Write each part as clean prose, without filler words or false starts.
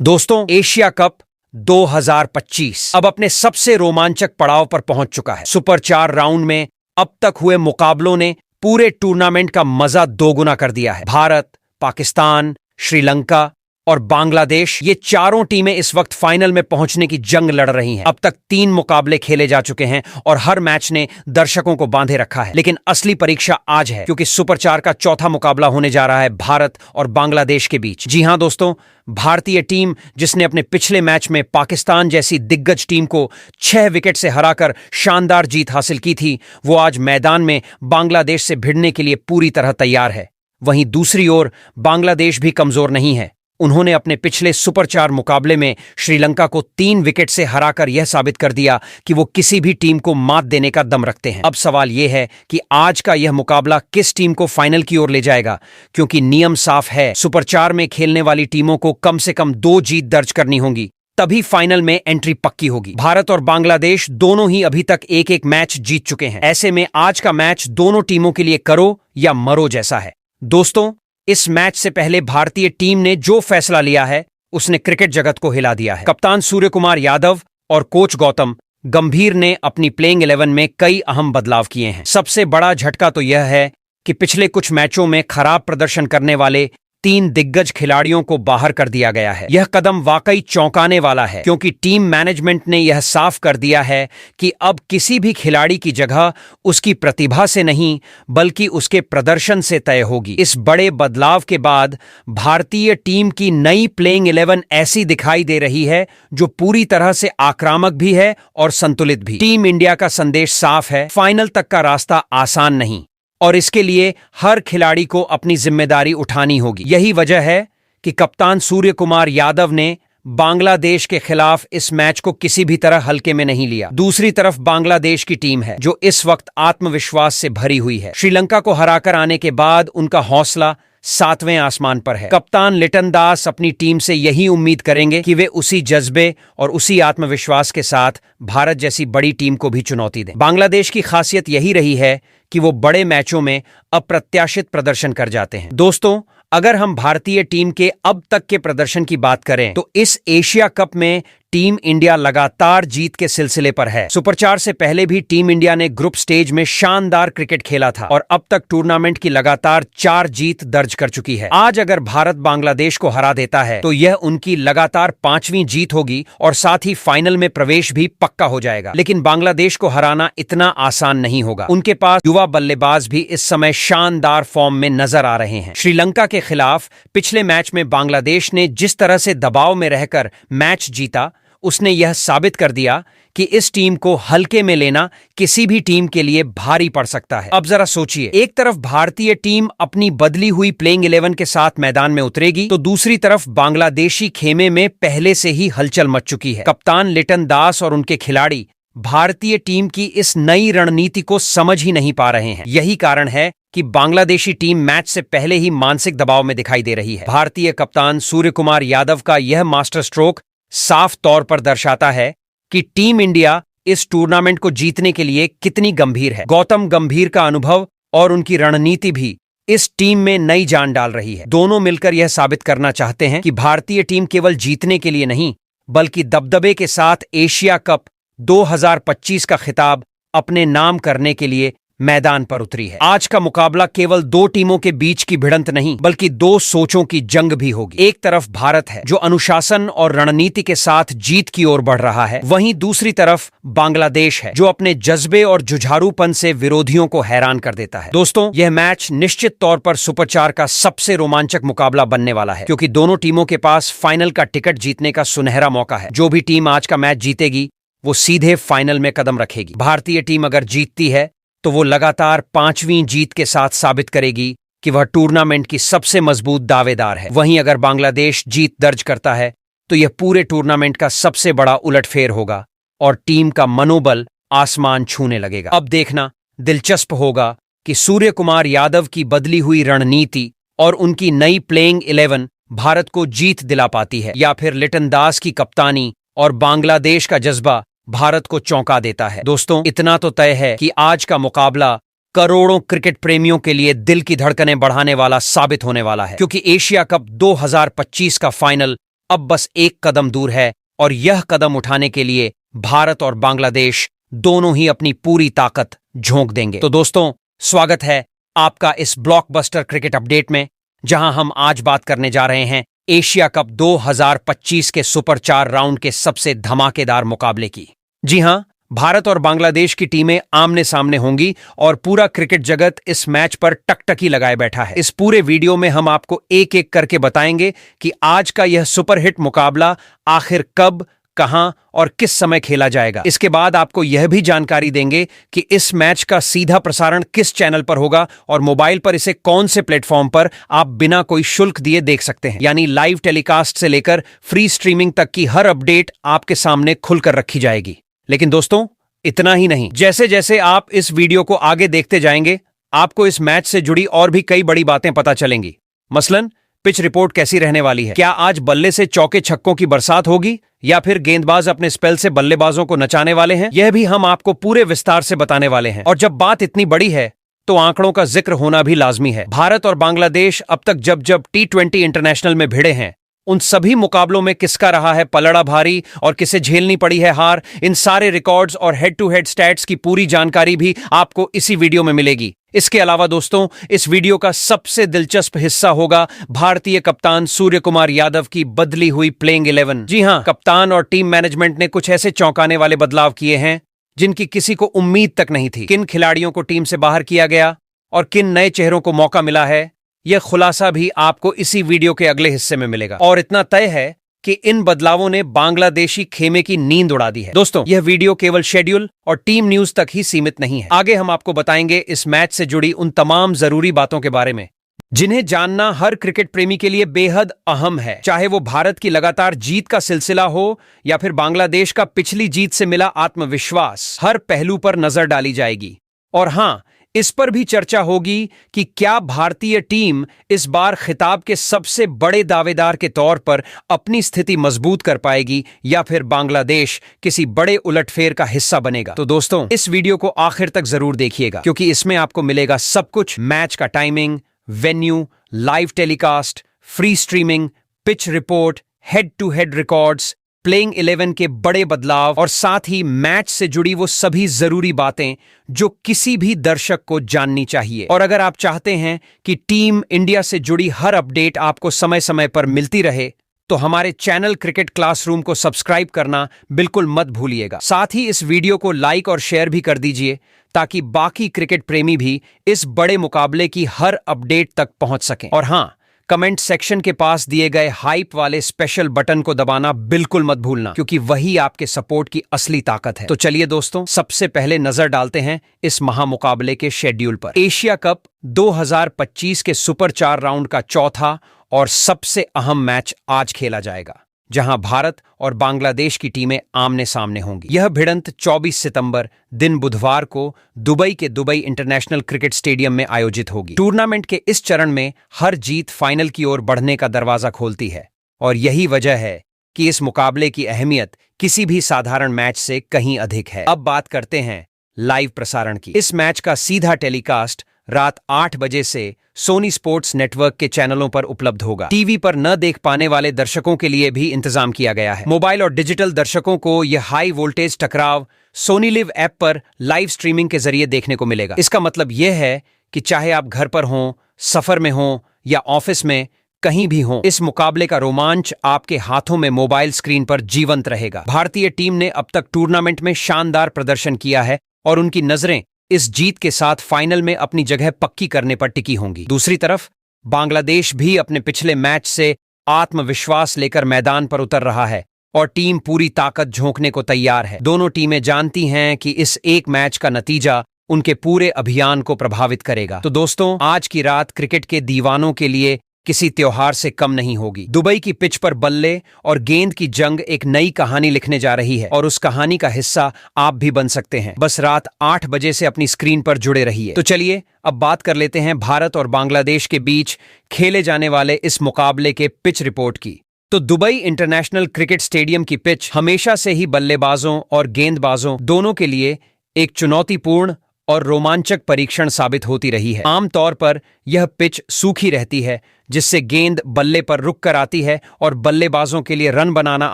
दोस्तों, Asia cup 2025 अब अपने सबसे रोमांचक पड़ाव पर पहुंच चुका है। सुपर 4 राउंड में अब तक हुए मुकाबलों ने पूरे टूर्नामेंट का मजा दोगुना कर दिया है। भारत, पाकिस्तान, श्रीलंका और बांग्लादेश, ये चारों टीमें इस वक्त फाइनल में पहुंचने की जंग लड़ रही हैं। अब तक 3 मुकाबले खेले जा चुके हैं और हर मैच ने दर्शकों को बांधे रखा है। लेकिन असली परीक्षा आज है, क्योंकि सुपर 4 का चौथा मुकाबला होने जा रहा है भारत और बांग्लादेश के बीच। जी हां दोस्तों, भारतीय टीम जिसने अपने पिछले मैच में पाकिस्तान जैसी दिग्गज टीम को 6 विकेट से हराकर शानदार जीत हासिल की थी, वो आज मैदान में बांग्लादेश से भिड़ने के लिए पूरी तरह तैयार है। वहीं दूसरी ओर बांग्लादेश भी कमजोर नहीं है। उन्होंने अपने पिछले सुपर 4 मुकाबले में श्रीलंका को 3 विकेट से हराकर यह साबित कर दिया कि वो किसी भी टीम को मात देने का दम रखते हैं। अब सवाल यह है कि आज का यह मुकाबला किस टीम को फाइनल की ओर ले जाएगा, क्योंकि नियम साफ है, सुपर 4 में खेलने वाली टीमों को कम से कम 2 जीत दर्ज करनी होंगी, तभी फाइनल में एंट्री पक्की होगी। भारत और बांग्लादेश दोनों ही अभी तक एक-एक मैच जीत चुके हैं। ऐसे में आज का मैच दोनों टीमों के लिए करो या मरो जैसा है। दोस्तों, इस मैच से पहले भारतीय टीम ने जो फैसला लिया है, उसने क्रिकेट जगत को हिला दिया है। कप्तान सूर्य कुमार यादव और कोच गौतम गंभीर ने अपनी प्लेइंग 11 में कई अहम बदलाव किए हैं। सबसे बड़ा झटका तो यह है कि पिछले कुछ मैचों में खराब प्रदर्शन करने वाले 3 दिग्गज खिलाड़ियों को बाहर कर दिया गया है। यह कदम वाकई चौंकाने वाला है, क्योंकि टीम मैनेजमेंट ने यह साफ कर दिया है कि अब किसी भी खिलाड़ी की जगह उसकी प्रतिभा से नहीं, बल्कि उसके प्रदर्शन से तय होगी। इस बड़े बदलाव के बाद भारतीय टीम की नई प्लेइंग 11 ऐसी दिखाई दे रही है जो पूरी तरह से आक्रामक भी है और संतुलित भी। टीम इंडिया का संदेश साफ है, फाइनल तक का रास्ता आसान नहीं और इसके लिए हर खिलाड़ी को अपनी जिम्मेदारी उठानी होगी। यही वजह है कि कप्तान सूर्य कुमार यादव ने बांग्लादेश के खिलाफ इस मैच को किसी भी तरह हल्के में नहीं लिया। दूसरी तरफ बांग्लादेश की टीम है जो इस वक्त आत्मविश्वास से भरी हुई है। श्रीलंका को हराकर आने के बाद उनका हौसला 7वें आसमान पर है। कप्तान लिटन दास अपनी टीम से यही उम्मीद करेंगे कि वे उसी जज्बे और उसी आत्मविश्वास के साथ भारत जैसी बड़ी टीम को भी चुनौती दें। बांग्लादेश की खासियत यही रही है कि वो बड़े मैचों में अप्रत्याशित प्रदर्शन कर जाते हैं। दोस्तों, अगर हम भारतीय टीम के अब तक के प्रदर्शन की बात करें तो इस एशिया कप में टीम इंडिया लगातार जीत के सिलसिले पर है। सुपर 4 से पहले भी टीम इंडिया ने ग्रुप स्टेज में शानदार क्रिकेट खेला था और अब तक टूर्नामेंट की लगातार 4 जीत दर्ज कर चुकी है। आज अगर भारत बांग्लादेश को हरा देता है तो यह उनकी लगातार 5वीं जीत होगी और साथ ही फाइनल में प्रवेश भी पक्का हो जाएगा। लेकिन बांग्लादेश को हराना इतना आसान नहीं होगा। उनके पास युवा बल्लेबाज भी इस समय शानदार फॉर्म में नजर आ रहे हैं। श्रीलंका के खिलाफ पिछले मैच में बांग्लादेश ने जिस तरह से दबाव में रहकर मैच जीता, उसने यह साबित कर दिया कि इस टीम को हल्के में लेना किसी भी टीम के लिए भारी पड़ सकता है। अब जरा सोचिए, एक तरफ भारतीय टीम अपनी बदली हुई प्लेइंग 11 के साथ मैदान में उतरेगी, तो दूसरी तरफ बांग्लादेशी खेमे में पहले से ही हलचल मच चुकी है। कप्तान लिटन दास और उनके खिलाड़ी भारतीय टीम की इस नई रणनीति को समझ ही नहीं पा रहे हैं। यही कारण है कि बांग्लादेशी टीम मैच से पहले ही मानसिक दबाव में दिखाई दे रही है। भारतीय कप्तान सूर्य कुमार यादव का यह मास्टर स्ट्रोक साफ तौर पर दर्शाता है कि टीम इंडिया इस टूर्नामेंट को जीतने के लिए कितनी गंभीर है। गौतम गंभीर का अनुभव और उनकी रणनीति भी इस टीम में नई जान डाल रही है। दोनों मिलकर यह साबित करना चाहते हैं कि भारतीय टीम केवल जीतने के लिए नहीं, बल्कि दबदबे के साथ एशिया कप 2025 का खिताब अपने नाम करने के लिए मैदान पर उतरी है। आज का मुकाबला केवल 2 टीमों के बीच की भिड़ंत नहीं, बल्कि 2 सोचों की जंग भी होगी। एक तरफ भारत है जो अनुशासन और रणनीति के साथ जीत की ओर बढ़ रहा है, वहीं दूसरी तरफ बांग्लादेश है जो अपने जज्बे और जुझारूपन से विरोधियों को हैरान कर देता है। दोस्तों, यह मैच निश्चित तौर पर सुपर 4 का सबसे रोमांचक मुकाबला बनने वाला है, क्योंकि दोनों टीमों के पास फाइनल का टिकट जीतने का सुनहरा मौका है। जो भी टीम आज का मैच जीतेगी वो सीधे फाइनल में कदम रखेगी। भारतीय टीम अगर जीतती है तो वो लगातार 5वीं जीत के साथ साबित करेगी कि वह टूर्नामेंट की सबसे मजबूत दावेदार है। वहीं अगर बांग्लादेश जीत दर्ज करता है तो यह पूरे टूर्नामेंट का सबसे बड़ा उलटफेर होगा और टीम का मनोबल आसमान छूने लगेगा। अब देखना दिलचस्प होगा कि सूर्य कुमार यादव की बदली हुई रणनीति और उनकी नई प्लेइंग 11 भारत को जीत दिला पाती है, या फिर लिटन दास की कप्तानी और बांग्लादेश का जज्बा भारत को चौंका देता है। दोस्तों, इतना तो तय है कि आज का मुकाबला करोड़ों क्रिकेट प्रेमियों के लिए दिल की धड़कनें बढ़ाने वाला साबित होने वाला है, क्योंकि एशिया कप 2025 का फाइनल अब बस एक कदम दूर है और यह कदम उठाने के लिए भारत और बांग्लादेश दोनों ही अपनी पूरी ताकत झोंक देंगे। तो दोस्तों, स्वागत है आपका इस ब्लॉकबस्टर क्रिकेट अपडेट में, जहां हम आज बात करने जा रहे हैं एशिया कप 2025 के सुपर 4 राउंड के सबसे धमाकेदार मुकाबले की। जी हां, भारत और बांग्लादेश की टीमें आमने सामने होंगी और पूरा क्रिकेट जगत इस मैच पर टकटकी लगाए बैठा है। इस पूरे वीडियो में हम आपको एक एक करके बताएंगे कि आज का यह सुपरहिट मुकाबला आखिर कब, कहां और किस समय खेला जाएगा। इसके बाद आपको यह भी जानकारी देंगे कि इस मैच का सीधा प्रसारण किस चैनल पर होगा और मोबाइल पर इसे कौन से प्लेटफॉर्म पर आप बिना कोई शुल्क दिए देख सकते हैं। यानी लाइव टेलीकास्ट से लेकर फ्री स्ट्रीमिंग तक की हर अपडेट आपके सामने खुलकर रखी जाएगी। लेकिन दोस्तों, इतना ही नहीं, जैसे जैसे आप इस वीडियो को आगे देखते जाएंगे, आपको इस मैच से जुड़ी और भी कई बड़ी बातें पता चलेंगी। मसलन पिच रिपोर्ट कैसी रहने वाली है, क्या आज बल्ले से चौके छक्कों की बरसात होगी या फिर गेंदबाज अपने स्पेल से बल्लेबाजों को नचाने वाले हैं, यह भी हम आपको पूरे विस्तार से बताने वाले हैं। और जब बात इतनी बड़ी है तो आंकड़ों का जिक्र होना भी लाजमी है। भारत और बांग्लादेश अब तक जब जब T20 इंटरनेशनल में भिड़े हैं, उन सभी मुकाबलों में किसका रहा है पलड़ा भारी और किसे झेलनी पड़ी है हार, इन सारे रिकॉर्ड्स और हेड टू हेड स्टैट्स की पूरी जानकारी भी आपको इसी वीडियो में मिलेगी। इसके अलावा दोस्तों, इस वीडियो का सबसे दिलचस्प हिस्सा होगा भारतीय कप्तान सूर्य कुमार यादव की बदली हुई प्लेइंग 11। जी हां, कप्तान और टीम मैनेजमेंट ने कुछ ऐसे चौंकाने वाले बदलाव किए हैं जिनकी किसी को उम्मीद तक नहीं थी। किन खिलाड़ियों को टीम से बाहर किया गया और किन नए चेहरों को मौका मिला है, यह खुलासा भी आपको इसी वीडियो के अगले हिस्से में मिलेगा। और इतना तय है कि इन बदलावों ने बांग्लादेशी खेमे की नींद उड़ा दी है। दोस्तों, यह वीडियो केवल शेड्यूल और टीम न्यूज तक ही सीमित नहीं है। आगे हम आपको बताएंगे इस मैच से जुड़ी उन तमाम जरूरी बातों के बारे में जिन्हें जानना हर क्रिकेट प्रेमी के लिए बेहद अहम है। चाहे वो भारत की लगातार जीत का सिलसिला हो या फिर बांग्लादेश का पिछली जीत से मिला आत्मविश्वास, हर पहलू पर नजर डाली जाएगी। और हां, इस पर भी चर्चा होगी कि क्या भारतीय टीम इस बार खिताब के सबसे बड़े दावेदार के तौर पर अपनी स्थिति मजबूत कर पाएगी या फिर बांग्लादेश किसी बड़े उलटफेर का हिस्सा बनेगा। तो दोस्तों, इस वीडियो को आखिर तक जरूर देखिएगा, क्योंकि इसमें आपको मिलेगा सब कुछ: मैच का timing, venue, live telecast, free streaming, pitch report, head to head records, playing 11 के बड़े बदलाव और साथ ही मैच से जुड़ी वो सभी जरूरी बातें जो किसी भी दर्शक को जाननी चाहिए। और अगर आप चाहते हैं कि टीम इंडिया से जुड़ी हर अपडेट आपको समय समय पर मिलती रहे, तो हमारे चैनल क्रिकेट क्लासरूम को सब्सक्राइब करना बिल्कुल मत भूलिएगा। साथ ही इस वीडियो को लाइक और शेयर भी कर दीजिए ताकि बाकी क्रिकेट प्रेमी भी इस बड़े मुकाबले की हर अपडेट तक पहुंच सकें। और हां, कमेंट सेक्शन के पास दिए गए हाइप वाले स्पेशल बटन को दबाना बिल्कुल मत भूलना, क्योंकि वही आपके सपोर्ट की असली ताकत है। तो चलिए दोस्तों, सबसे पहले नजर डालते हैं इस महामुकाबले के शेड्यूल पर। एशिया कप 2025 के सुपर 4 राउंड का चौथा और सबसे अहम मैच आज खेला जाएगा, जहां भारत और बांग्लादेश की टीमें आमने सामने होंगी। यह भिड़ंत 24 सितंबर दिन बुधवार को दुबई के दुबई इंटरनेशनल क्रिकेट स्टेडियम में आयोजित होगी। टूर्नामेंट के इस चरण में हर जीत फाइनल की ओर बढ़ने का दरवाजा खोलती है और यही वजह है कि इस मुकाबले की अहमियत किसी भी साधारण मैच से कहीं अधिक है। अब बात करते हैं लाइव प्रसारण की। इस मैच का सीधा टेलीकास्ट रात 8 बजे से सोनी स्पोर्ट्स नेटवर्क के चैनलों पर उपलब्ध होगा। टीवी पर न देख पाने वाले दर्शकों के लिए भी इंतजाम किया गया है। मोबाइल और डिजिटल दर्शकों को यह हाई वोल्टेज टकराव सोनी लिव ऐप पर लाइव स्ट्रीमिंग के जरिए देखने को मिलेगा। इसका मतलब यह है कि चाहे आप घर पर हों, सफर में हों या ऑफिस में, कहीं भी हों, इस मुकाबले का रोमांच आपके हाथों में मोबाइल स्क्रीन पर जीवंत रहेगा। भारतीय टीम ने अब तक टूर्नामेंट में शानदार प्रदर्शन किया है और उनकी नजरें इस जीत के साथ फाइनल में अपनी जगह पक्की करने पर टिकी होंगी। दूसरी तरफ बांग्लादेश भी अपने पिछले मैच से आत्मविश्वास लेकर मैदान पर उतर रहा है और टीम पूरी ताकत झोंकने को तैयार है। दोनों टीमें जानती हैं कि इस एक मैच का नतीजा उनके पूरे अभियान को प्रभावित करेगा। तो दोस्तों, आज की रात क्रिकेट के दीवानों के लिए किसी त्योहार से कम नहीं होगी। दुबई की पिच पर बल्ले और गेंद की जंग एक नई कहानी लिखने जा रही है और उस कहानी का हिस्सा आप भी बन सकते हैं। बस रात 8 बजे से अपनी स्क्रीन पर जुड़े रहिए। तो चलिए अब बात कर लेते हैं भारत और बांग्लादेश के बीच खेले जाने वाले इस मुकाबले के पिच रिपोर्ट की। तो दुबई इंटरनेशनल क्रिकेट स्टेडियम की पिच हमेशा से ही बल्लेबाजों और गेंदबाजों दोनों के लिए एक चुनौतीपूर्ण और रोमांचक परीक्षण साबित होती रही है। आमतौर पर यह पिच सूखी रहती है, जिससे गेंद बल्ले पर रुक कर आती है और बल्लेबाजों के लिए रन बनाना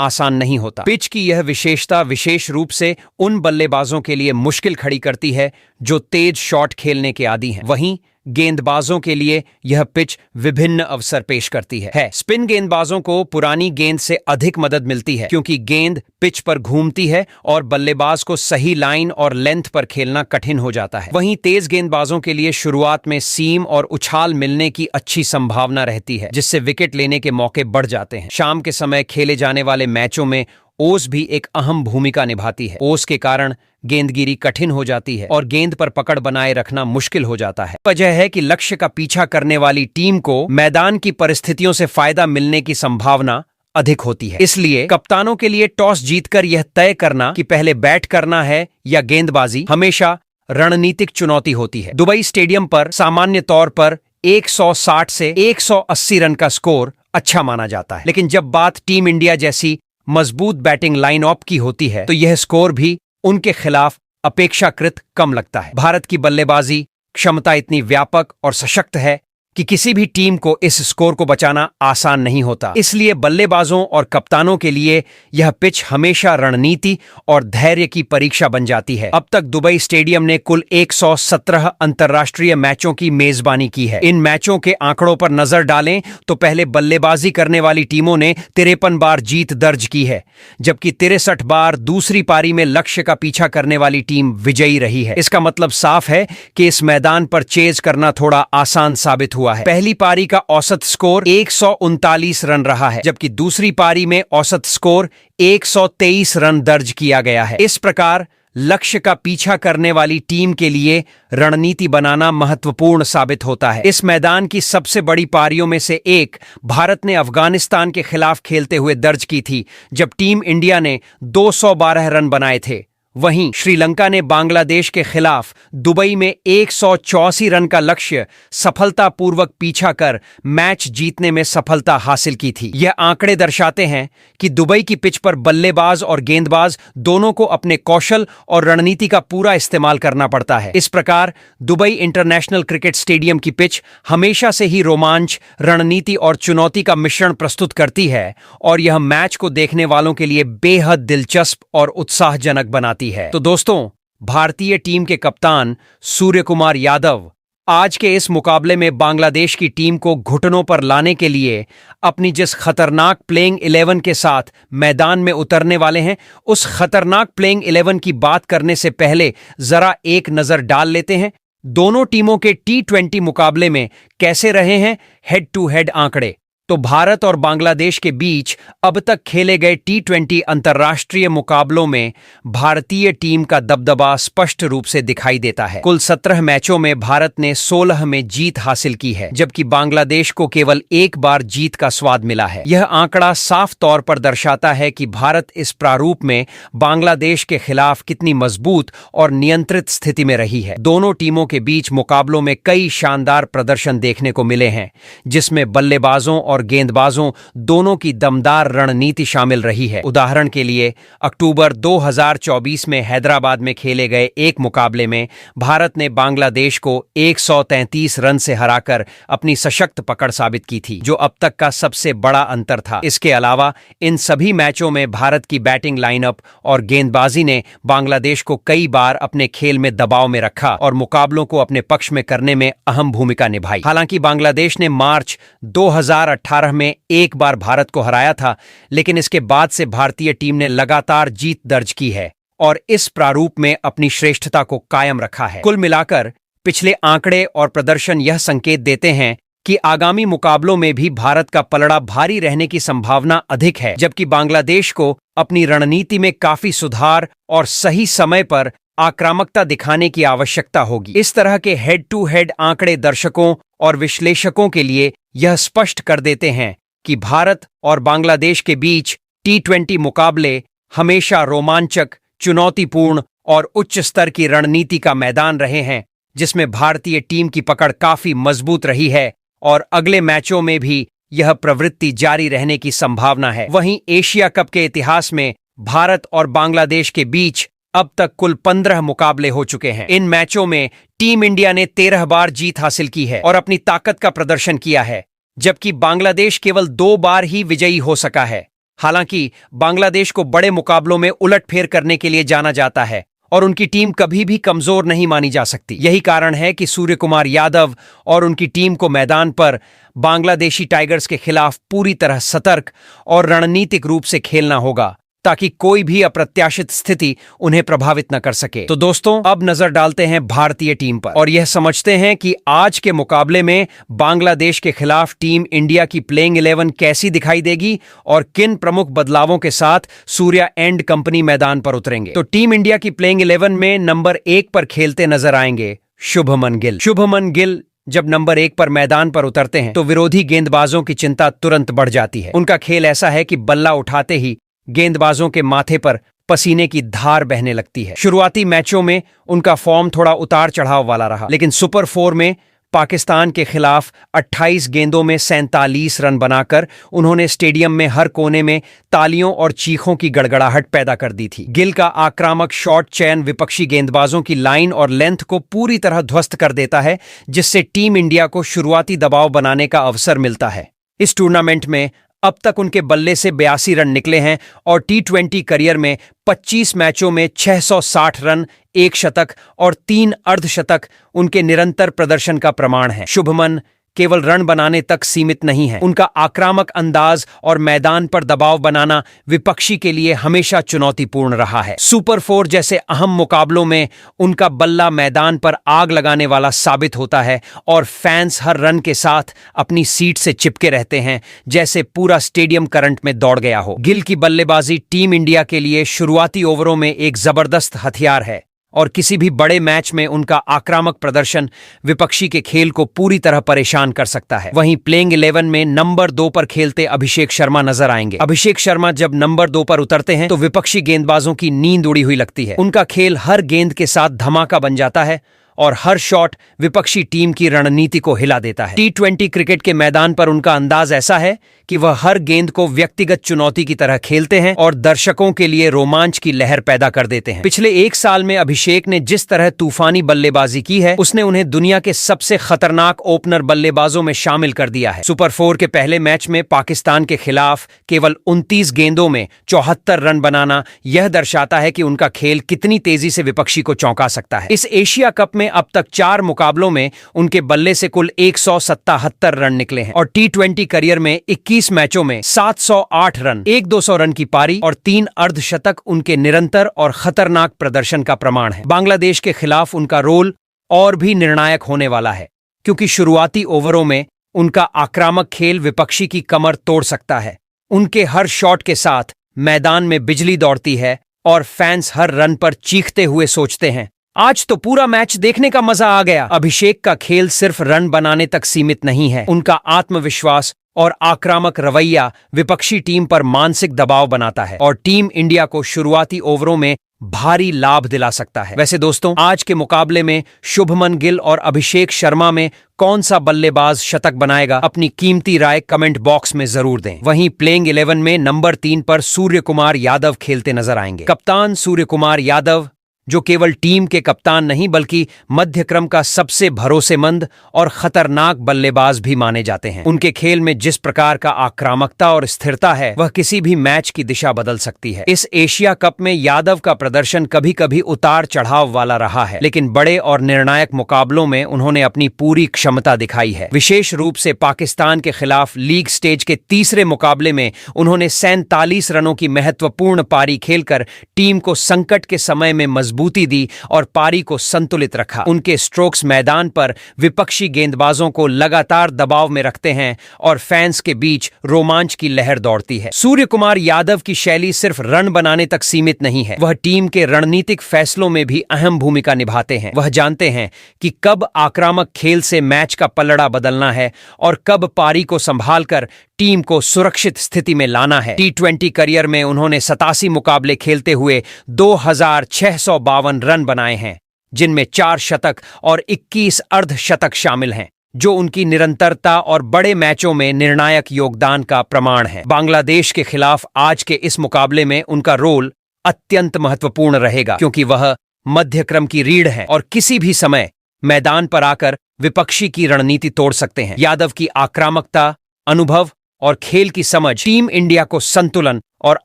आसान नहीं होता। पिच की यह विशेषता विशेष रूप से उन बल्लेबाजों के लिए मुश्किल खड़ी करती है जो तेज शॉट खेलने के आदी हैं। वहीं गेंदबाजों के लिए यह पिच विभिन्न अवसर पेश करती है। स्पिन गेंदबाजों को पुरानी गेंद से अधिक मदद मिलती है क्योंकि गेंद पिच पर घूमती है और बल्लेबाज को सही लाइन और लेंथ पर खेलना कठिन हो जाता है। वहीं तेज गेंदबाजों के लिए शुरुआत में सीम और उछाल मिलने की अच्छी संभावना रहती है, जिससे विकेट लेने के मौके बढ़ जाते हैं। शाम के समय खेले जाने वाले मैचों में ओस भी एक अहम भूमिका निभाती है। ओस के कारण गेंदगिरी कठिन हो जाती है और गेंद पर पकड़ बनाए रखना मुश्किल हो जाता है। वजह है कि लक्ष्य का पीछा करने वाली टीम को मैदान की परिस्थितियों से फायदा मिलने की संभावना अधिक होती है। इसलिए कप्तानों के लिए टॉस जीतकर यह तय करना कि पहले बैट करना है या गेंदबाजी हमेशा रणनीतिक चुनौती होती है। दुबई स्टेडियम पर सामान्य तौर पर 160 से 180 रन का स्कोर अच्छा माना जाता है, लेकिन जब बात टीम इंडिया जैसी मजबूत बैटिंग लाइनअप की होती है तो यह स्कोर भी उनके खिलाफ अपेक्षाकृत कम लगता है। भारत की बल्लेबाजी क्षमता इतनी व्यापक और सशक्त है कि किसी भी टीम को इस स्कोर को बचाना आसान नहीं होता। इसलिए बल्लेबाजों और कप्तानों के लिए यह पिच हमेशा रणनीति और धैर्य की परीक्षा बन जाती है। अब तक दुबई स्टेडियम ने कुल 117 अंतर्राष्ट्रीय मैचों की मेजबानी की है। इन मैचों के आंकड़ों पर नजर डालें तो पहले बल्लेबाजी करने वाली टीमों ने 53 बार जीत दर्ज की है, जबकि 63 बार दूसरी पारी में लक्ष्य का पीछा करने वाली टीम विजयी रही है। इसका मतलब साफ है कि इस मैदान पर चेज करना थोड़ा आसान साबित हुआ है। पहली पारी का औसत स्कोर 139 रन रहा है, जबकि दूसरी पारी में औसत स्कोर 123 रन दर्ज किया गया है। इस प्रकार लक्ष्य का पीछा करने वाली टीम के लिए रणनीति बनाना महत्वपूर्ण साबित होता है। इस मैदान की सबसे बड़ी पारियों में से एक भारत ने अफगानिस्तान के खिलाफ खेलते हुए दर्ज की थी, जब टीम इंडिया ने 212 रन बनाए थे। वहीं श्रीलंका ने बांग्लादेश के खिलाफ दुबई में 184 रन का लक्ष्य सफलतापूर्वक पीछा कर मैच जीतने में सफलता हासिल की थी। यह आंकड़े दर्शाते हैं कि दुबई की पिच पर बल्लेबाज और गेंदबाज दोनों को अपने कौशल और रणनीति का पूरा इस्तेमाल करना पड़ता है। इस प्रकार दुबई इंटरनेशनल क्रिकेट स्टेडियम की पिच हमेशा से ही रोमांच, रणनीति और चुनौती का मिश्रण प्रस्तुत करती है और यह मैच को देखने वालों के लिए बेहद दिलचस्प और उत्साहजनक बनाती है। तो दोस्तों, भारतीय टीम के कप्तान सूर्य कुमार यादव आज के इस मुकाबले में बांग्लादेश की टीम को घुटनों पर लाने के लिए अपनी जिस खतरनाक प्लेइंग 11 के साथ मैदान में उतरने वाले हैं, उस खतरनाक प्लेइंग 11 की बात करने से पहले जरा एक नजर डाल लेते हैं दोनों टीमों के T20 मुकाबले में कैसे रहे हैं हेड टू हेड आंकड़े। तो भारत और बांग्लादेश के बीच अब तक खेले गए T20 अंतर्राष्ट्रीय मुकाबलों में भारतीय टीम का दबदबा स्पष्ट रूप से दिखाई देता है। कुल 17 मैचों में भारत ने 16 में जीत हासिल की है, जबकि बांग्लादेश को केवल एक बार जीत का स्वाद मिला है। यह आंकड़ा साफ तौर पर दर्शाता है कि भारत इस प्रारूप में बांग्लादेश के खिलाफ कितनी मजबूत और नियंत्रित स्थिति में रही है। दोनों टीमों के बीच मुकाबलों में कई शानदार प्रदर्शन देखने को मिले हैं, जिसमें बल्लेबाजों और गेंदबाजों दोनों की दमदार रणनीति शामिल रही है। उदाहरण के लिए अक्टूबर 2024 में हैदराबाद में खेले गए एक मुकाबले में भारत ने बांग्लादेश को 133 रन से हराकर अपनी सशक्त पकड़ साबित की थी, जो अब तक का सबसे बड़ा अंतर था। इसके अलावा इन सभी मैचों में भारत की बैटिंग लाइनअप और गेंदबाजी ने बांग्लादेश को कई बार अपने खेल में दबाव में रखा और मुकाबलों को अपने पक्ष में करने में अहम भूमिका निभाई। हालांकि बांग्लादेश ने मार्च 2018 में एक बार भारत को हराया था, लेकिन इसके बाद से भारतीय टीम ने लगातार जीत दर्ज की है और इस प्रारूप में अपनी श्रेष्ठता को कायम रखा है। कुल मिलाकर पिछले आंकड़े और प्रदर्शन यह संकेत देते हैं कि आगामी मुकाबलों में भी भारत का पलड़ा भारी रहने की संभावना अधिक है, जबकि बांग्लादेश को अपनी रणनीति में काफी सुधार और सही समय पर आक्रामकता दिखाने की आवश्यकता होगी। इस तरह के हेड टू हेड आंकड़े दर्शकों और विश्लेषकों के लिए यह स्पष्ट कर देते हैं कि भारत और बांग्लादेश के बीच T20 मुकाबले हमेशा रोमांचक, चुनौतीपूर्ण और उच्च स्तर की रणनीति का मैदान रहे हैं, जिसमें भारतीय टीम की पकड़ काफी मजबूत रही है और अगले मैचों में भी यह प्रवृत्ति जारी रहने की संभावना है। वहीं एशिया कप के इतिहास में भारत और बांग्लादेश के बीच अब तक कुल 15 मुकाबले हो चुके हैं। इन मैचों में टीम इंडिया ने 13 बार जीत हासिल की है और अपनी ताकत का प्रदर्शन किया है, जबकि बांग्लादेश केवल 2 बार ही विजयी हो सका है। हालांकि बांग्लादेश को बड़े मुकाबलों में उलटफेर करने के लिए जाना जाता है और उनकी टीम कभी भी कमजोर नहीं मानी जा सकती। यही कारण है कि सूर्य कुमार यादव और उनकी टीम को मैदान पर बांग्लादेशी टाइगर्स के खिलाफ पूरी तरह सतर्क और रणनीतिक रूप से खेलना होगा, ताकि कोई भी अप्रत्याशित स्थिति उन्हें प्रभावित न कर सके। तो दोस्तों, अब नजर डालते हैं भारतीय टीम पर और यह समझते हैं कि आज के मुकाबले में बांग्लादेश के खिलाफ टीम इंडिया की प्लेइंग 11 कैसी दिखाई देगी और किन प्रमुख बदलावों के साथ सूर्या एंड कंपनी मैदान पर उतरेंगे। तो टीम इंडिया की प्लेइंग 11 में नंबर 1 पर खेलते नजर आएंगे शुभमन गिल। शुभमन गिल जब नंबर 1 पर मैदान पर उतरते हैं तो विरोधी गेंदबाजों की चिंता तुरंत बढ़ जाती है। उनका खेल ऐसा है कि बल्ला उठाते ही गेंदबाजों के माथे पर पसीने की धार बहने लगती है। शुरुआती मैचों में उनका फॉर्म थोड़ा उतार चढ़ाव वाला रहा, लेकिन सुपर 4 में पाकिस्तान के खिलाफ 28 गेंदों में 47 रन बनाकर उन्होंने स्टेडियम में हर कोने में तालियों और चीखों की गड़गड़ाहट पैदा कर दी थी। गिल का आक्रामक शॉट चयन विपक्षी गेंदबाजों की लाइन और लेंथ को पूरी तरह ध्वस्त कर देता है, जिससे टीम इंडिया को शुरुआती दबाव बनाने का अवसर मिलता है। इस टूर्नामेंट में अब तक उनके बल्ले से 82 रन निकले हैं और टी20 करियर में 25 मैचों में 660 रन, 1 शतक और 3 अर्धशतक उनके निरंतर प्रदर्शन का प्रमाण है। शुभमन केवल रन बनाने तक सीमित नहीं है। उनका आक्रामक अंदाज और मैदान पर दबाव बनाना विपक्षी के लिए हमेशा चुनौतीपूर्ण रहा है। सुपर 4 जैसे अहम मुकाबलों में उनका बल्ला मैदान पर आग लगाने वाला साबित होता है और फैंस हर रन के साथ अपनी सीट से चिपके रहते हैं, जैसे पूरा स्टेडियम करंट में दौड़ गया हो। गिल की बल्लेबाजी टीम इंडिया के लिए शुरुआती ओवरों में एक जबरदस्त हथियार है और किसी भी बड़े मैच में उनका आक्रामक प्रदर्शन विपक्षी के खेल को पूरी तरह परेशान कर सकता है। वहीं प्लेइंग 11 में नंबर 2 पर खेलते अभिषेक शर्मा नजर आएंगे। अभिषेक शर्मा जब नंबर 2 पर उतरते हैं तो विपक्षी गेंदबाजों की नींद उड़ी हुई लगती है। उनका खेल हर गेंद के साथ धमाका बन जाता है और हर शॉट विपक्षी टीम की रणनीति को हिला देता है। टी20 क्रिकेट के मैदान पर उनका अंदाज ऐसा है कि वह हर गेंद को व्यक्तिगत चुनौती की तरह खेलते हैं और दर्शकों के लिए रोमांच की लहर पैदा कर देते हैं। पिछले 1 साल में अभिषेक ने जिस तरह तूफानी बल्लेबाजी की है, उसने उन्हें दुनिया के सबसे खतरनाक ओपनर बल्लेबाजों में शामिल कर दिया है। सुपर 4 के पहले मैच में पाकिस्तान के खिलाफ केवल 29 गेंदों में 74 रन बनाना यह दर्शाता है कि उनका खेल कितनी तेजी से विपक्षी को चौंका सकता है। इस एशिया कप में अब तक 4 मुकाबलों में उनके बल्ले से कुल 177 रन निकले हैं और टी20 करियर में 21 मैचों में 708 रन, 1-200 रन की पारी और 3 अर्धशतक उनके निरंतर और खतरनाक प्रदर्शन का प्रमाण है। बांग्लादेश के खिलाफ उनका रोल और भी निर्णायक होने वाला है, क्योंकि शुरुआती ओवरों में उनका आक्रामक खेल विपक्षी की कमर तोड़ सकता है। उनके हर शॉट के साथ मैदान में बिजली दौड़ती है और फैंस हर रन पर चीखते हुए सोचते हैं, आज तो पूरा मैच देखने का मजा आ गया। अभिषेक का खेल सिर्फ रन बनाने तक सीमित नहीं है। उनका आत्मविश्वास और आक्रामक रवैया विपक्षी टीम पर मानसिक दबाव बनाता है और टीम इंडिया को शुरुआती ओवरों में भारी लाभ दिला सकता है। वैसे दोस्तों, आज के मुकाबले में शुभमन गिल और अभिषेक शर्मा में कौन सा बल्लेबाज शतक बनाएगा, अपनी कीमती राय कमेंट बॉक्स में जरूर दें। वहीं प्लेइंग 11 में नंबर 3 पर सूर्य कुमार यादव खेलते नजर आएंगे। कप्तान सूर्य कुमार यादव, जो केवल टीम के कप्तान नहीं बल्कि मध्यक्रम का सबसे भरोसेमंद और खतरनाक बल्लेबाज भी माने जाते हैं। उनके खेल में जिस प्रकार का आक्रामकता और स्थिरता है, वह किसी भी मैच की दिशा बदल सकती है। इस एशिया कप में यादव का प्रदर्शन कभी कभी उतार चढ़ाव वाला रहा है, लेकिन बड़े और निर्णायक मुकाबलों में उन्होंने अपनी पूरी क्षमता दिखाई है। विशेष रूप से पाकिस्तान के खिलाफ लीग स्टेज के तीसरे मुकाबले में उन्होंने 47 रनों की महत्वपूर्ण पारी खेलकर टीम को संकट के समय में मजबूती दी और पारी को संतुलित रखा। उनके स्ट्रोक्स मैदान पर विपक्षी गेंदबाजों को लगातार दबाव में रखते हैं और फैंस के बीच रोमांच की लहर दौड़ती है। सूर्य कुमार यादव की शैली सिर्फ रन बनाने तक सीमित नहीं है, वह टीम के रणनीतिक फैसलों में भी अहम भूमिका निभाते हैं। वह जानते हैं कि कब आक्रामक खेल से मैच का पलड़ा बदलना है और कब पारी को संभालकर टीम को सुरक्षित स्थिति में लाना है। टी20 करियर में उन्होंने 87 मुकाबले खेलते हुए 2652 रन बनाए हैं, जिनमें 4 शतक और 21 अर्धशतक शामिल हैं, जो उनकी निरंतरता और बड़े मैचों में निर्णायक योगदान का प्रमाण है। बांग्लादेश के खिलाफ आज के इस मुकाबले में उनका रोल अत्यंत महत्वपूर्ण रहेगा, क्योंकि वह मध्यक्रम की रीढ़ है और किसी भी समय मैदान पर आकर विपक्षी की रणनीति तोड़ सकते हैं। यादव की आक्रामकता, अनुभव और खेल की समझ टीम इंडिया को संतुलन और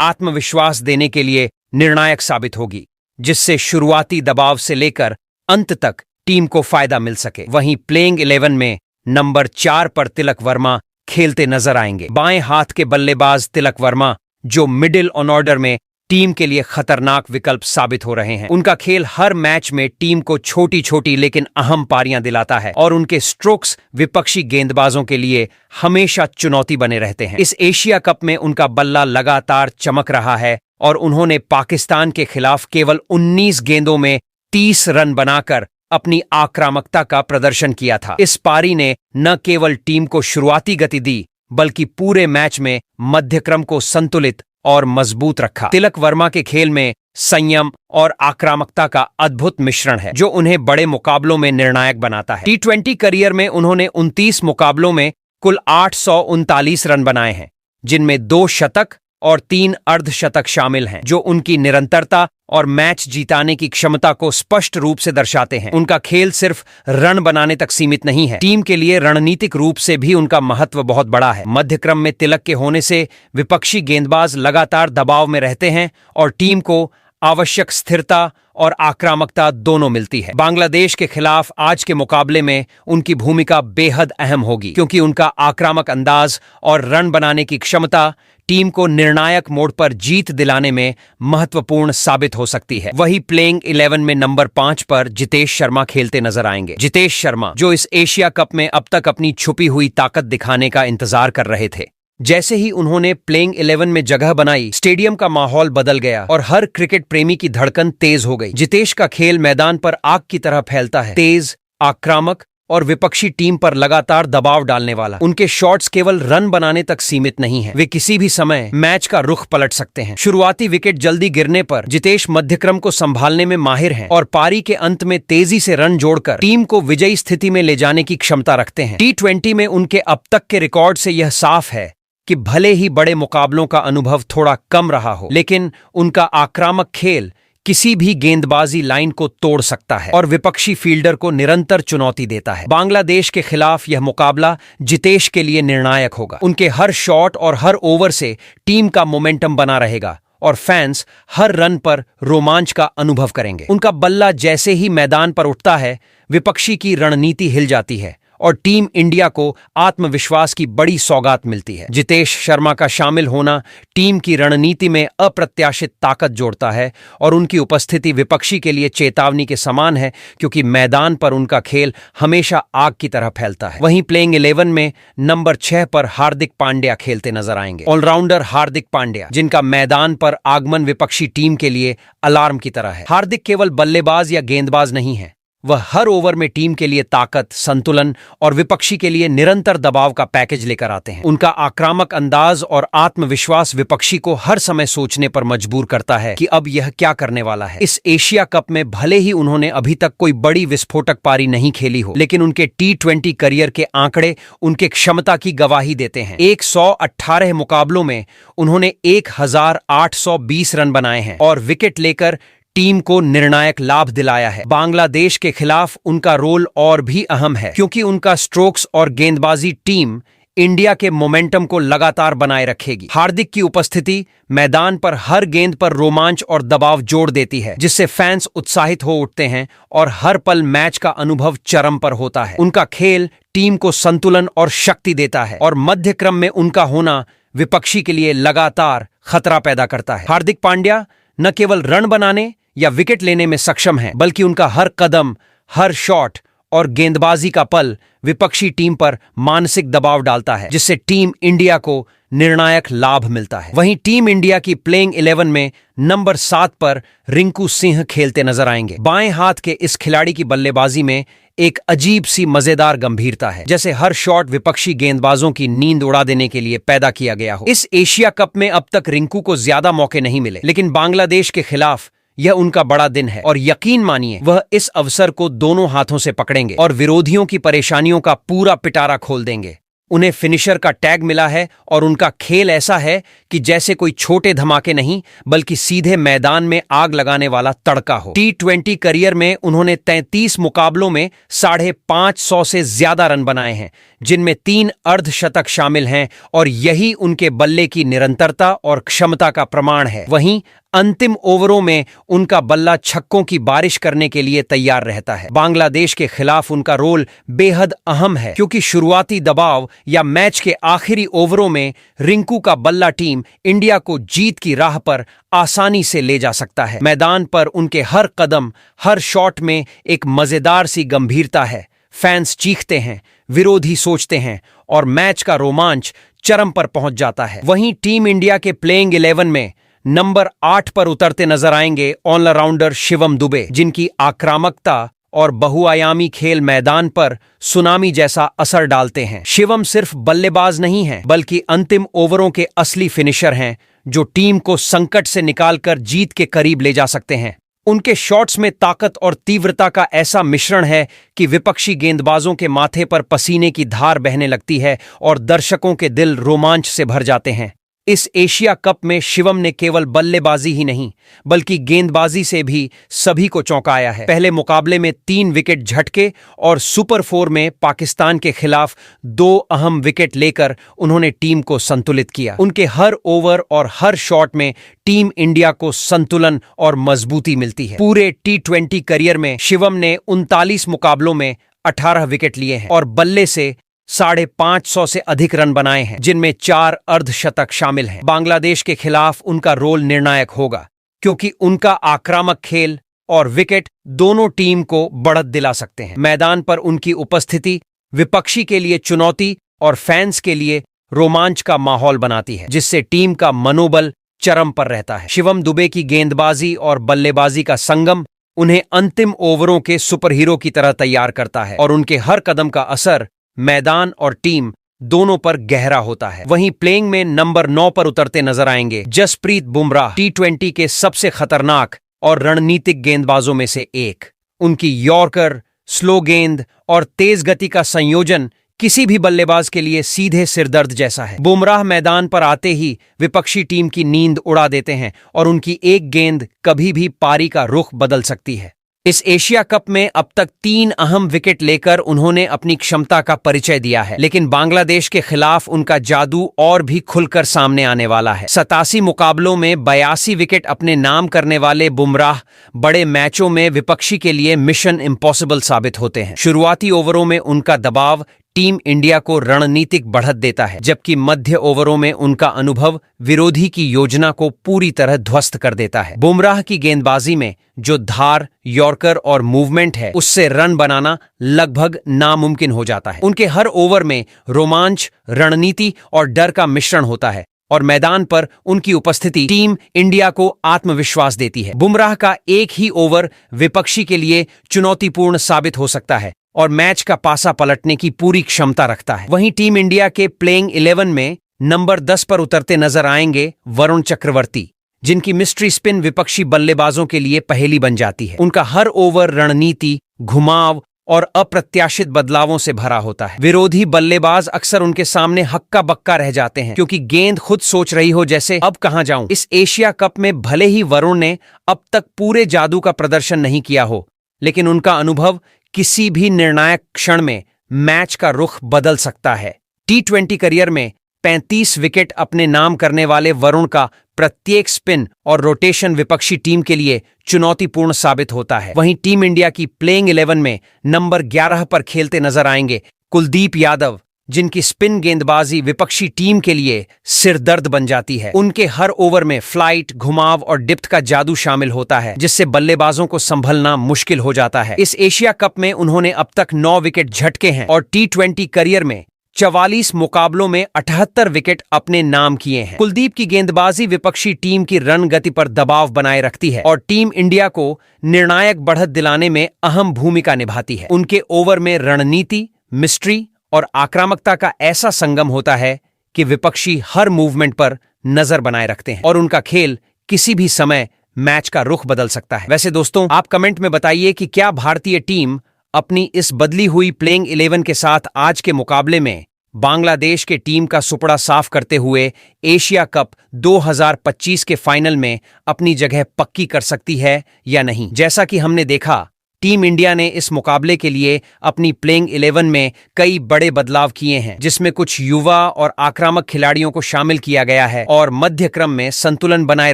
आत्मविश्वास देने के लिए निर्णायक साबित होगी, जिससे शुरुआती दबाव से लेकर अंत तक टीम को फायदा मिल सके। वहीं प्लेइंग 11 में नंबर 4 पर तिलक वर्मा खेलते नजर आएंगे। बाएं हाथ के बल्लेबाज तिलक वर्मा, जो मिडिल ऑर्डर में टीम के लिए खतरनाक विकल्प साबित हो रहे हैं। उनका खेल हर मैच में टीम को छोटी छोटी लेकिन अहम पारियां दिलाता है और उनके स्ट्रोक्स विपक्षी गेंदबाजों के लिए हमेशा चुनौती बने रहते हैं। इस एशिया कप में उनका बल्ला लगातार चमक रहा है और उन्होंने पाकिस्तान के खिलाफ केवल 19 गेंदों में 30 रन बनाकर अपनी आक्रामकता का प्रदर्शन किया था। इस पारी ने न केवल टीम को शुरुआती गति दी, बल्कि पूरे मैच में मध्यक्रम को संतुलित और मजबूत रखा। तिलक वर्मा के खेल में संयम और आक्रामकता का अद्भुत मिश्रण है, जो उन्हें बड़े मुकाबलों में निर्णायक बनाता है। T20 करियर में उन्होंने 29 मुकाबलों में कुल 839 रन बनाए हैं, जिनमें 2 शतक और 3 अर्धशतक शामिल हैं, जो उनकी निरंतरता और मैच जीताने की क्षमता को स्पष्ट रूप से दर्शाते हैं। उनका खेल सिर्फ रन बनाने तक सीमित नहीं है, टीम के लिए रणनीतिक रूप से भी उनका महत्व बहुत बड़ा है। मध्यक्रम में तिलक के होने से विपक्षी गेंदबाज लगातार दबाव में रहते हैं और टीम को आवश्यक स्थिरता और आक्रामकता दोनों मिलती है। बांग्लादेश के खिलाफ आज के मुकाबले में उनकी भूमिका बेहद अहम होगी, क्योंकि उनका आक्रामक अंदाज और रन बनाने की क्षमता टीम को निर्णायक मोड़ पर जीत दिलाने में महत्वपूर्ण साबित हो सकती है। वही प्लेइंग 11 में नंबर 5 पर जितेश शर्मा खेलते नजर आएंगे। जितेश शर्मा, जो इस एशिया कप में अब तक अपनी छुपी हुई ताकत दिखाने का इंतजार कर रहे थे। जैसे ही उन्होंने प्लेइंग 11 में जगह बनाई, स्टेडियम का माहौल बदल गया और हर क्रिकेट प्रेमी की धड़कन तेज हो गई। जितेश का खेल मैदान पर आग की तरह फैलता है, तेज, आक्रामक और विपक्षी टीम पर लगातार दबाव डालने वाला। उनके शॉट्स केवल रन बनाने तक सीमित नहीं हैं, वे किसी भी समय मैच का रुख पलट सकते हैं। शुरुआती विकेट जल्दी गिरने पर जितेश मध्यक्रम को संभालने में माहिर हैं और पारी के अंत में तेजी से रन जोड़कर टीम को विजयी स्थिति में ले जाने की क्षमता रखते हैं। T20 में उनके अब तक के रिकॉर्ड से यह साफ है कि भले ही बड़े मुकाबलों का अनुभव थोड़ा कम रहा हो, लेकिन उनका आक्रामक खेल किसी भी गेंदबाजी लाइन को तोड़ सकता है और विपक्षी फील्डर को निरंतर चुनौती देता है। बांग्लादेश के खिलाफ यह मुकाबला जितेश के लिए निर्णायक होगा। उनके हर शॉट और हर ओवर से टीम का मोमेंटम बना रहेगा और फैंस हर रन पर रोमांच का अनुभव करेंगे। उनका बल्ला जैसे ही मैदान पर उठता है, विपक्षी की रणनीति हिल जाती है और टीम इंडिया को आत्मविश्वास की बड़ी सौगात मिलती है। जितेश शर्मा का शामिल होना टीम की रणनीति में अप्रत्याशित ताकत जोड़ता है और उनकी उपस्थिति विपक्षी के लिए चेतावनी के समान है, क्योंकि मैदान पर उनका खेल हमेशा आग की तरह फैलता है। वहीं प्लेइंग 11 में नंबर 6 पर हार्दिक पांड्या खेलते नजर आएंगे। ऑलराउंडर हार्दिक पांड्या, जिनका मैदान पर आगमन विपक्षी टीम के लिए अलार्म की तरह है। हार्दिक केवल बल्लेबाज या गेंदबाज नहीं है, वह हर ओवर में टीम के लिए ताकत, संतुलन और विपक्षी के लिए निरंतर दबाव का पैकेज लेकर आते हैं। उनका आक्रामक अंदाज और आत्मविश्वास विपक्षी को हर समय सोचने पर मजबूर करता है कि अब यह क्या करने वाला है। इस एशिया कप में भले ही उन्होंने अभी तक कोई बड़ी विस्फोटक पारी नहीं खेली हो, लेकिन उनके T20 करियर के आंकड़े उनके क्षमता की गवाही देते हैं। 118 मुकाबलों में उन्होंने 1820 रन बनाए हैं और विकेट लेकर टीम को निर्णायक लाभ दिलाया है। बांग्लादेश के खिलाफ उनका रोल और भी अहम है, क्योंकि उनका स्ट्रोक्स और गेंदबाजी टीम इंडिया के मोमेंटम को लगातार बनाए रखेगी। हार्दिक की उपस्थिति मैदान पर हर गेंद पर रोमांच और दबाव जोड़ देती है, जिससे फैंस उत्साहित हो उठते हैं और हर पल मैच का अनुभव चरम पर होता है। उनका खेल टीम को संतुलन और शक्ति देता है और मध्यक्रम में उनका होना विपक्षी के लिए लगातार खतरा पैदा करता है। हार्दिक पांड्या न केवल रन बनाने या विकेट लेने में सक्षम है, बल्कि उनका हर कदम, हर शॉट और गेंदबाजी का पल विपक्षी टीम पर मानसिक दबाव डालता है, जिससे टीम इंडिया को निर्णायक लाभ मिलता है। वहीं टीम इंडिया की प्लेइंग 11 में नंबर 7 पर रिंकू सिंह खेलते नजर आएंगे। बाएं हाथ के इस खिलाड़ी की बल्लेबाजी में एक अजीब सी मजेदार गंभीरता है, जैसे हर शॉट विपक्षी गेंदबाजों की नींद उड़ा देने के लिए पैदा किया गया हो। इस एशिया कप में अब तक रिंकू को ज्यादा मौके नहीं मिले, लेकिन बांग्लादेश के खिलाफ यह उनका बड़ा दिन है और यकीन मानिए वह इस अवसर को दोनों हाथों से पकड़ेंगे और विरोधियों की परेशानियों का पूरा पिटारा खोल देंगे। उन्हें फिनिशर का टैग मिला है और उनका खेल ऐसा है कि जैसे कोई छोटे धमाके नहीं बल्कि सीधे मैदान में आग लगाने वाला तड़का हो। T20 करियर में उन्होंने 33 मुकाबलों में 550 से ज्यादा रन बनाए हैं, जिनमें 3 अर्धशतक शामिल हैं और यही उनके बल्ले की निरंतरता और क्षमता का प्रमाण है। वहीं अंतिम ओवरों में उनका बल्ला छक्कों की बारिश करने के लिए तैयार रहता है। बांग्लादेश के खिलाफ उनका रोल बेहद अहम है, क्योंकि शुरुआती दबाव या मैच के आखिरी ओवरों में रिंकू का बल्ला टीम इंडिया को जीत की राह पर आसानी से ले जा सकता है। मैदान पर उनके हर कदम, हर शॉट में एक मजेदार सी गंभीरता है। फैंस चीखते हैं, विरोधी सोचते हैं और मैच का रोमांच चरम पर पहुंच जाता है। वहीं टीम इंडिया के प्लेइंग 11 में नंबर 8 पर उतरते नजर आएंगे ऑलराउंडर शिवम दुबे, जिनकी आक्रामकता और बहुआयामी खेल मैदान पर सुनामी जैसा असर डालते हैं। शिवम सिर्फ बल्लेबाज नहीं हैं, बल्कि अंतिम ओवरों के असली फिनिशर हैं, जो टीम को संकट से निकालकर जीत के करीब ले जा सकते हैं। उनके शॉट्स में ताकत और तीव्रता का ऐसा मिश्रण है कि विपक्षी गेंदबाजों के माथे पर पसीने की धार बहने लगती है और दर्शकों के दिल रोमांच से भर जाते हैं। इस एशिया कप में शिवम ने केवल बल्लेबाजी ही नहीं बल्कि गेंदबाजी से भी सभी को चौंकाया है। पहले मुकाबले में 3 विकेट झटके और सुपर 4 में पाकिस्तान के खिलाफ 2 अहम विकेट लेकर उन्होंने टीम को संतुलित किया। उनके हर ओवर और हर शॉट में टीम इंडिया को संतुलन और मजबूती मिलती है। पूरे T20 करियर में शिवम ने 39 मुकाबलों में 18 विकेट लिए हैं और बल्ले से 550 से अधिक रन बनाए हैं, जिनमें 4 अर्धशतक शामिल हैं। बांग्लादेश के खिलाफ उनका रोल निर्णायक होगा, क्योंकि उनका आक्रामक खेल और विकेट दोनों टीम को बढ़त दिला सकते हैं। मैदान पर उनकी उपस्थिति विपक्षी के लिए चुनौती और फैंस के लिए रोमांच का माहौल बनाती है, जिससे टीम का मनोबल चरम पर रहता है। शिवम दुबे की गेंदबाजी और बल्लेबाजी का संगम उन्हें अंतिम ओवरों के सुपरहीरो की तरह तैयार करता है और उनके हर कदम का असर मैदान और टीम दोनों पर गहरा होता है। वहीं प्लेइंग में नंबर 9 पर उतरते नजर आएंगे जसप्रीत बुमराह, T20 के सबसे खतरनाक और रणनीतिक गेंदबाजों में से एक। उनकी यॉर्कर, स्लो गेंद और तेज गति का संयोजन किसी भी बल्लेबाज के लिए सीधे सिरदर्द जैसा है। बुमराह मैदान पर आते ही विपक्षी टीम की नींद उड़ा देते हैं और उनकी एक गेंद कभी भी पारी का रुख बदल सकती है। इस एशिया कप में अब तक 3 अहम विकेट लेकर उन्होंने अपनी क्षमता का परिचय दिया है, लेकिन बांग्लादेश के खिलाफ उनका जादू और भी खुलकर सामने आने वाला है। 87 मुकाबलों में 82 विकेट अपने नाम करने वाले बुमराह बड़े मैचों में विपक्षी के लिए मिशन इम्पॉसिबल साबित होते हैं। शुरुआती ओवरों में उनका दबाव टीम इंडिया को रणनीतिक बढ़त देता है, जबकि मध्य ओवरों में उनका अनुभव विरोधी की योजना को पूरी तरह ध्वस्त कर देता है। बुमराह की गेंदबाजी में जो धार, यॉर्कर और मूवमेंट है, उससे रन बनाना लगभग नामुमकिन हो जाता है। उनके हर ओवर में रोमांच, रणनीति और डर का मिश्रण होता है और मैदान पर उनकी उपस्थिति टीम इंडिया को आत्मविश्वास देती है। बुमराह का एक ही ओवर विपक्षी के लिए चुनौतीपूर्ण साबित हो सकता है और मैच का पासा पलटने की पूरी क्षमता रखता है। वहीं टीम इंडिया के प्लेइंग 11 में नंबर 10 पर उतरते नजर आएंगे वरुण चक्रवर्ती, जिनकी मिस्ट्री स्पिन विपक्षी बल्लेबाजों के लिए पहेली बन जाती है। उनका हर ओवर रणनीति, घुमाव और अप्रत्याशित बदलावों से भरा होता है। विरोधी बल्लेबाज अक्सर उनके सामने हक्का बक्का रह जाते हैं, क्योंकि गेंद खुद सोच रही हो जैसे अब कहां जाऊं। इस एशिया कप में भले ही वरुण ने अब तक पूरे जादू का प्रदर्शन नहीं किया हो, लेकिन उनका अनुभव किसी भी निर्णायक क्षण में मैच का रुख बदल सकता है। T20 करियर में 35 विकेट अपने नाम करने वाले वरुण का प्रत्येक स्पिन और रोटेशन विपक्षी टीम के लिए चुनौतीपूर्ण साबित होता है। वहीं टीम इंडिया की प्लेइंग 11 में नंबर 11 पर खेलते नजर आएंगे कुलदीप यादव, जिनकी स्पिन गेंदबाजी विपक्षी टीम के लिए सिरदर्द बन जाती है। उनके हर ओवर में फ्लाइट, घुमाव और डिप्थ का जादू शामिल होता है, जिससे बल्लेबाजों को संभलना मुश्किल हो जाता है। इस एशिया कप में उन्होंने अब तक 9 विकेट झटके हैं और T20 करियर में 44 मुकाबलों में 78 विकेट अपने नाम किए हैं। कुलदीप की गेंदबाजी विपक्षी टीम की रन गति पर दबाव बनाए रखती है और टीम इंडिया को निर्णायक बढ़त दिलाने में अहम भूमिका निभाती है। उनके ओवर में रणनीति, मिस्ट्री और आक्रामकता का ऐसा संगम होता है कि विपक्षी हर मूवमेंट पर नजर बनाए रखते हैं और उनका खेल किसी भी समय मैच का रुख बदल सकता है। वैसे दोस्तों, आप कमेंट में बताइए कि क्या भारतीय टीम अपनी इस बदली हुई प्लेइंग 11 के साथ आज के मुकाबले में बांग्लादेश के टीम का सुपड़ा साफ करते हुए एशिया कप 2025 के फाइनल में अपनी जगह पक्की कर सकती है या नहीं। जैसा कि हमने देखा, टीम इंडिया ने इस मुकाबले के लिए अपनी प्लेइंग 11 में कई बड़े बदलाव किए हैं, जिसमें कुछ युवा और आक्रामक खिलाड़ियों को शामिल किया गया है और मध्य क्रम में संतुलन बनाए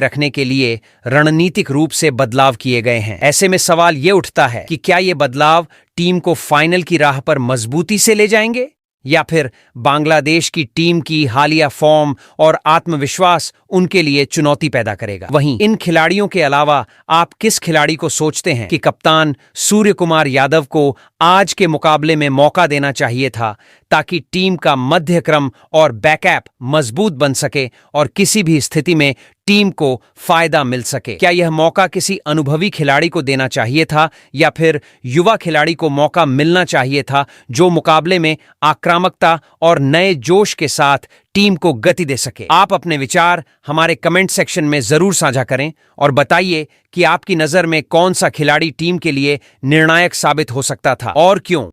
रखने के लिए रणनीतिक रूप से बदलाव किए गए हैं। ऐसे में सवाल ये उठता है कि क्या ये बदलाव टीम को फाइनल की राह पर मजबूती से ले जाएंगे या फिर बांग्लादेश की टीम की हालिया फॉर्म और आत्मविश्वास उनके लिए चुनौती पैदा करेगा। वहीं इन खिलाड़ियों के अलावा आप किस खिलाड़ी को सोचते हैं कि कप्तान सूर्य कुमार यादव को आज के मुकाबले में मौका देना चाहिए था, ताकि टीम का मध्य क्रम और बैकअप मजबूत बन सके और किसी भी स्थिति में टीम को फायदा मिल सके? क्या यह मौका किसी अनुभवी खिलाड़ी को देना चाहिए था या फिर युवा खिलाड़ी को मौका मिलना चाहिए था, जो मुकाबले में आक्रामकता और नए जोश के साथ टीम को गति दे सके? आप अपने विचार हमारे कमेंट सेक्शन में जरूर साझा करें और बताइए कि आपकी नजर में कौन सा खिलाड़ी टीम के लिए निर्णायक साबित हो सकता था और क्यों।